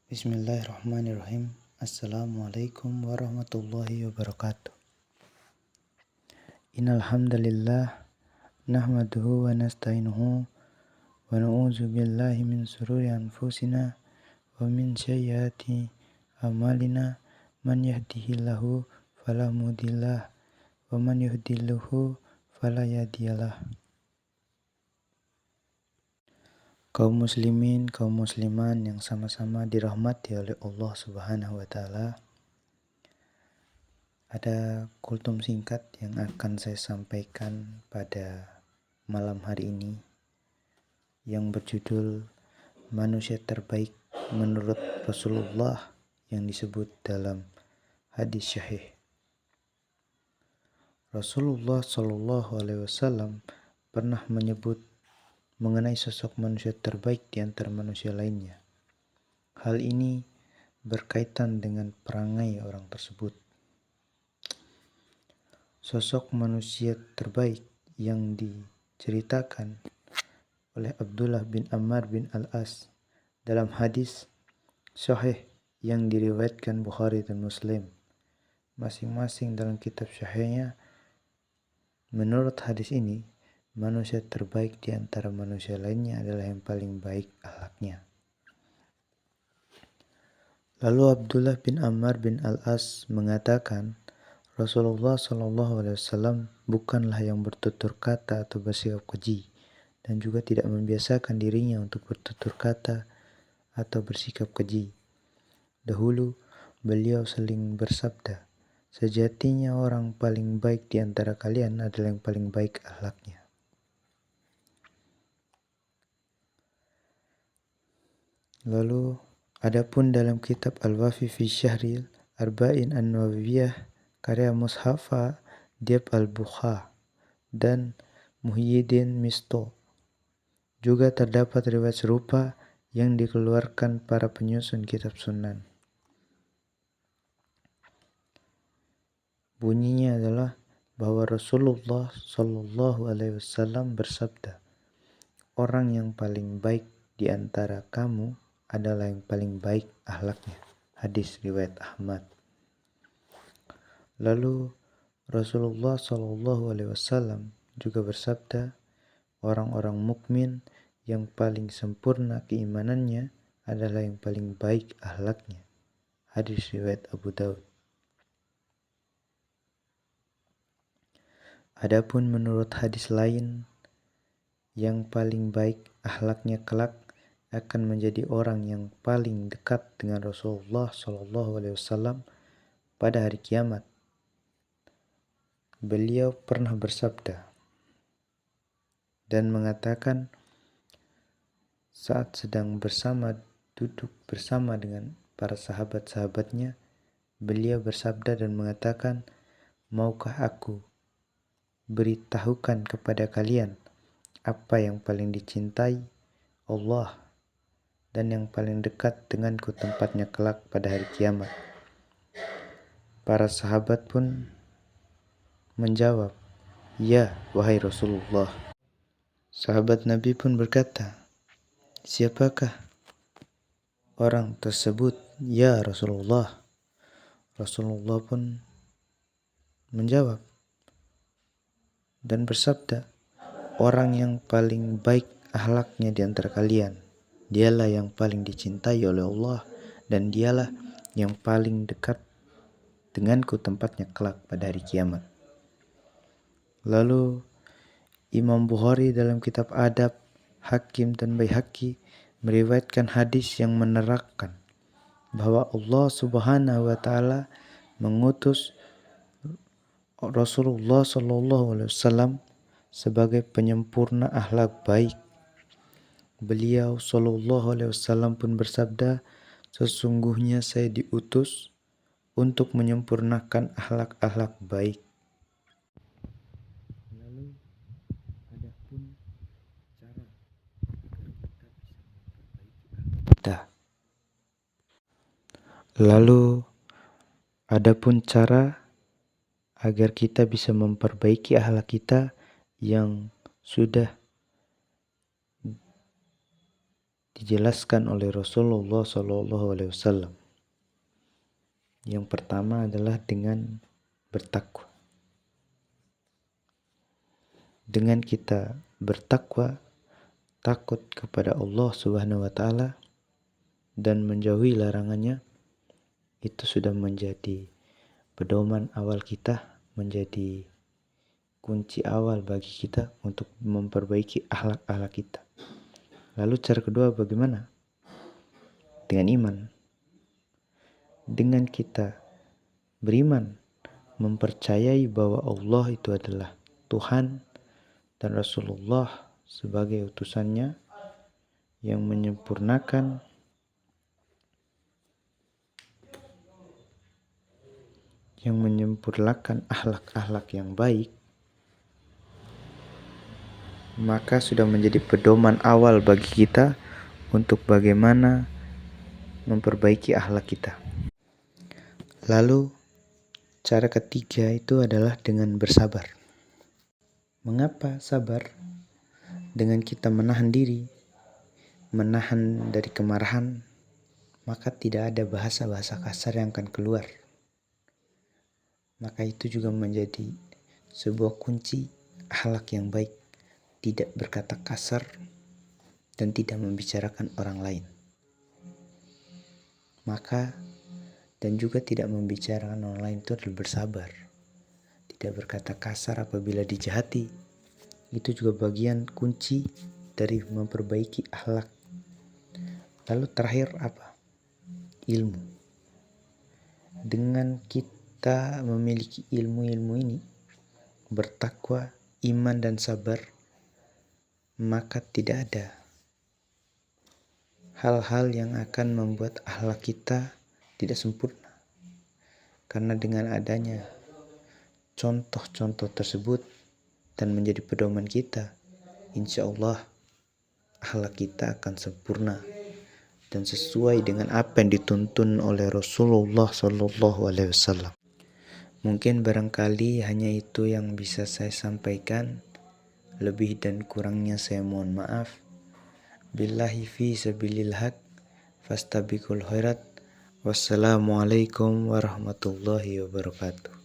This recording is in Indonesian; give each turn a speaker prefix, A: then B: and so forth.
A: Bismillahirrahmanirrahim. Assalamualaikum warahmatullahi wabarakatuh. Innal hamdalillah nahmaduhu wa nasta'inuhu wa na'udzu billahi min shururi anfusina wa min sayyiati a'malina. Man yahdihillahu fala mudhillalah wa man yudhlilhu fala hadiyalah. Kaum muslimin, kaum musliman yang sama-sama dirahmati oleh Allah Subhanahu wa taala. Ada kultum singkat yang akan saya sampaikan pada malam hari ini yang berjudul Manusia Terbaik Menurut Rasulullah yang disebut dalam hadis syahih. Rasulullah Shallallahu Alaihi Wasallam pernah menyebut mengenai sosok manusia terbaik di antara manusia lainnya. Hal ini berkaitan dengan perangai orang tersebut. Sosok manusia terbaik yang diceritakan oleh Abdullah bin Ammar bin Al-As dalam hadis sahih yang diriwayatkan Bukhari dan Muslim masing-masing dalam kitab sahihnya. Menurut hadis ini, manusia terbaik di antara manusia lainnya adalah yang paling baik akhlaknya. Lalu Abdullah bin Ammar bin Al-As mengatakan, Rasulullah SAW bukanlah yang bertutur kata atau bersikap keji, dan juga tidak membiasakan dirinya untuk bertutur kata atau bersikap keji. Dahulu beliau sering bersabda, sejatinya orang paling baik di antara kalian adalah yang paling baik akhlaknya. Lalu, adapun dalam kitab Al-Wafi fi Syahril Arba'in An-Nawawiyah karya Mushafa Diab Al-Bukha dan Muhyiddin Misto, juga terdapat riwayat serupa yang dikeluarkan para penyusun kitab Sunan. Bunyinya adalah bahwa Rasulullah Shallallahu Alaihi Wasallam bersabda, orang yang paling baik di antara kamu adalah yang paling baik akhlaknya. Hadis riwayat Ahmad. Lalu Rasulullah Shallallahu Alaihi Wasallam juga bersabda, orang-orang mukmin yang paling sempurna keimanannya adalah yang paling baik akhlaknya. Hadis riwayat Abu Daud. Adapun menurut hadis lain, yang paling baik akhlaknya kelak akan menjadi orang yang paling dekat dengan Rasulullah Shallallahu Alaihi Wasallam pada hari kiamat. Beliau pernah bersabda dan mengatakan saat sedang duduk bersama dengan para sahabat-sahabatnya, beliau bersabda dan mengatakan, maukah aku beritahukan kepada kalian apa yang paling dicintai Allah dan yang paling dekat denganku tempatnya kelak pada hari kiamat. Para sahabat pun menjawab, ya wahai Rasulullah. Sahabat Nabi pun berkata, siapakah orang tersebut ya Rasulullah? Rasulullah pun menjawab dan bersabda, orang yang paling baik akhlaknya di antara kalian, dialah yang paling dicintai oleh Allah dan dialah yang paling dekat denganku tempatnya kelak pada hari kiamat. Lalu Imam Bukhari dalam kitab Adab, Hakim dan Baihaqi meriwayatkan hadis yang menerangkan bahwa Allah Subhanahu wa taala mengutus Rasulullah Shallallahu Alaihi Wasallam sebagai penyempurna akhlak baik. Beliau Shallallahu Alaihi Wasallam pun bersabda, sesungguhnya saya diutus untuk menyempurnakan akhlak-akhlak baik. Lalu adapun cara agar kita bisa memperbaiki akhlak kita. Lalu adapun cara agar kita bisa memperbaiki akhlak kita yang sudah dijelaskan oleh Rasulullah SAW. Yang pertama adalah dengan bertakwa. Dengan kita bertakwa, takut kepada Allah Subhanahu wa taala dan menjauhi larangannya, itu sudah menjadi pedoman awal kita, menjadi kunci awal bagi kita untuk memperbaiki akhlak-akhlak kita. Lalu cara kedua bagaimana? Dengan iman. Dengan kita beriman, mempercayai bahwa Allah itu adalah Tuhan dan Rasulullah sebagai utusannya yang menyempurnakan akhlak-akhlak yang baik, maka sudah menjadi pedoman awal bagi kita untuk bagaimana memperbaiki akhlak kita. Lalu cara ketiga itu adalah dengan bersabar. Mengapa sabar? Dengan kita menahan diri, menahan dari kemarahan, maka tidak ada bahasa-bahasa kasar yang akan keluar. Maka itu juga menjadi sebuah kunci akhlak yang baik, tidak berkata kasar dan tidak membicarakan orang lain. Maka dan juga tidak membicarakan orang lain itu adalah bersabar. Tidak berkata kasar apabila dijahati. Itu juga bagian kunci dari memperbaiki akhlak. Lalu terakhir apa? Ilmu. Dengan kita memiliki ilmu-ilmu ini, bertakwa, iman dan sabar, maka tidak ada hal-hal yang akan membuat akhlak kita tidak sempurna. Karena dengan adanya contoh-contoh tersebut dan menjadi pedoman kita, insya Allah akhlak kita akan sempurna dan sesuai dengan apa yang dituntun oleh Rasulullah SAW. Mungkin barangkali hanya itu yang bisa saya sampaikan. Lebih dan kurangnya saya mohon maaf. Billahi fi sabilil haq, fastabiqul khairat. Wassalamualaikum warahmatullahi wabarakatuh.